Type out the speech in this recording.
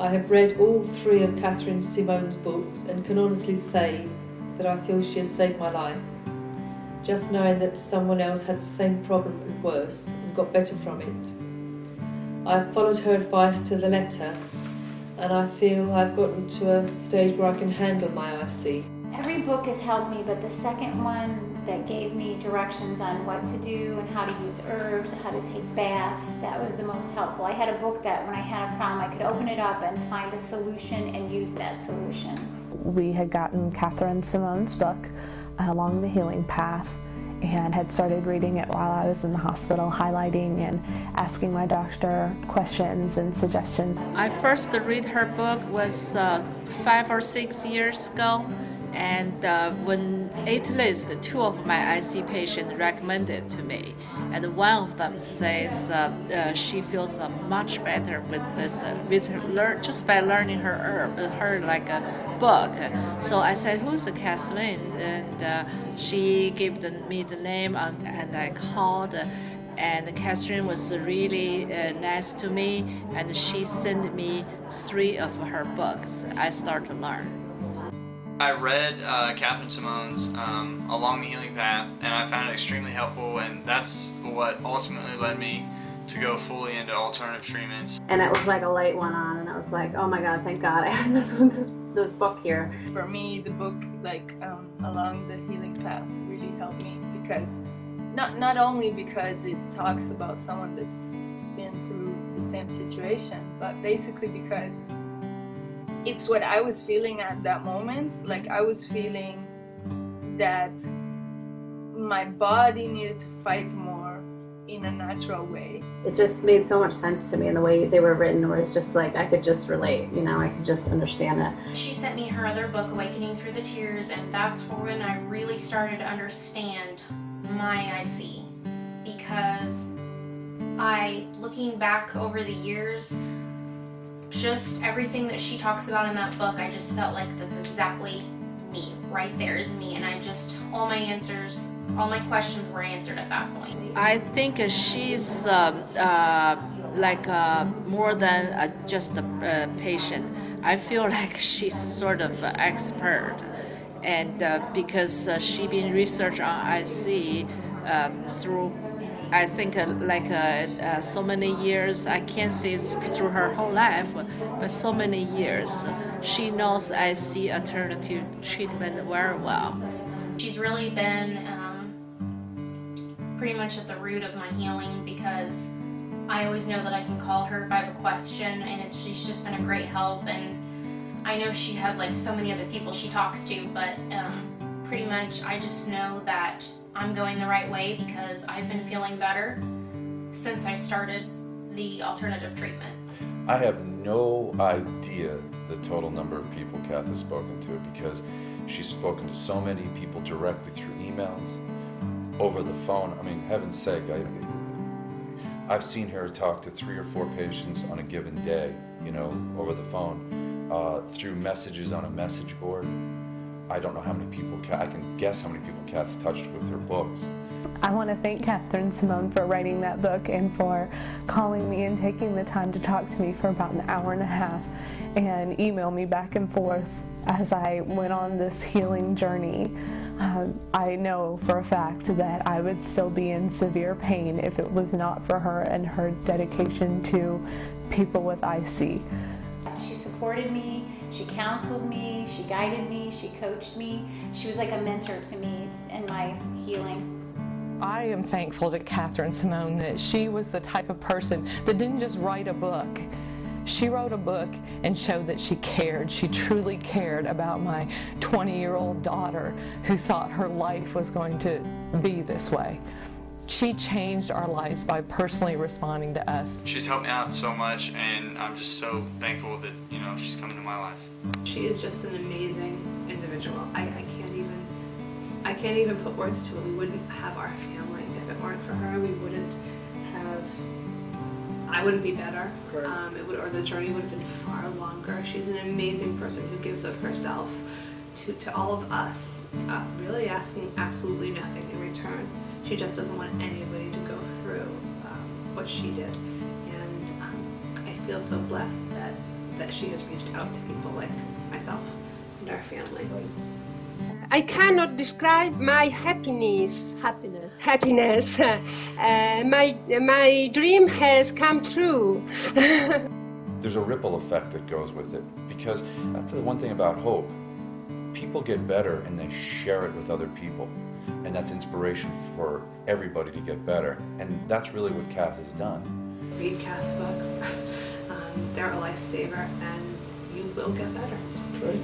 I have read all 3 of Catherine Simone's books and can honestly say that I feel she has saved my life. Just knowing that someone else had the same problem and worse and got better from it. I have followed her advice to the letter, and I feel I've gotten to a stage where I can handle my IC. Every book has helped me, but the second one that gave me directions on what to do and how to use herbs, how to take baths, that was the most helpful. I had a book that when I had a problem, I could open it up and find a solution and use that solution. We had gotten Catherine Simone's book, Along the Healing Path, and had started reading it while I was in the hospital, highlighting and asking my doctor questions and suggestions. I first read her book was 5 or 6 years ago, and when at least 2 of my IC patients recommended to me, and one of them says she feels much better with this, just by learning her like a book. So I said, "Who's Kathleen?" And she gave me the name, and I called. And Catherine was really nice to me, and she sent me 3 of her books. I started to learn. I read Catherine Simone's Along the Healing Path, and I found it extremely helpful, and that's what ultimately led me to go fully into alternative treatments. And it was like a light went on, and I was like, oh my God, thank God I have this book here. For me, the book Along the Healing Path really helped me, because not only because it talks about someone that's been through the same situation, but basically because it's what I was feeling at that moment. Like, I was feeling that my body needed to fight more in a natural way. It just made so much sense to me in the way they were written, where it's just like I could just relate, you know, I could just understand it. She sent me her other book, Awakening Through the Tears, and that's when I really started to understand my IC, because looking back over the years, just everything that she talks about in that book, I just felt like that's exactly me. Right there is me, and all my answers, all my questions were answered at that point. I think she's like more than just a patient. I feel like she's sort of an expert, and because she been research on IC through, I think so many years. I can't say through her whole life, but so many years. She knows IC alternative treatment very well. She's really been pretty much at the root of my healing, because I always know that I can call her if I have a question, and she's just been a great help. And I know she has like so many other people she talks to, but pretty much I just know that I'm going the right way, because I've been feeling better since I started the alternative treatment. I have no idea the total number of people Kath has spoken to, because she's spoken to so many people directly through emails, over the phone. I mean, heaven's sake, I've seen her talk to 3 or 4 patients on a given day, you know, over the phone, through messages on a message board. I don't know how many people, I can guess how many people Kath's touched with her books. I want to thank Catherine Simone for writing that book and for calling me and taking the time to talk to me for about an hour and a half and email me back and forth as I went on this healing journey. I know for a fact that I would still be in severe pain if it was not for her and her dedication to people with IC. She supported me, she counseled me, she guided me, she coached me. She was like a mentor to me in my healing. I am thankful to Catherine Simone that she was the type of person that didn't just write a book. She wrote a book and showed that she cared. She truly cared about my 20-year-old daughter who thought her life was going to be this way. She changed our lives by personally responding to us. She's helped me out so much, and I'm just so thankful that, you know, she's come into my life. She is just an amazing individual. I can't even put words to it. We wouldn't have our family if it weren't for her. We wouldn't have. I wouldn't be better. Or the journey would have been far longer. She's an amazing person who gives of herself to all of us, really asking absolutely nothing in return. She just doesn't want anybody to go through what she did, and I feel so blessed that that she has reached out to people like myself and our family. I cannot describe my happiness. My dream has come true. There's a ripple effect that goes with it, because that's the one thing about hope. People get better and they share it with other people, and that's inspiration for everybody to get better, and that's really what Kath has done. Read Kath's books. They're a lifesaver, and you will get better. That's right.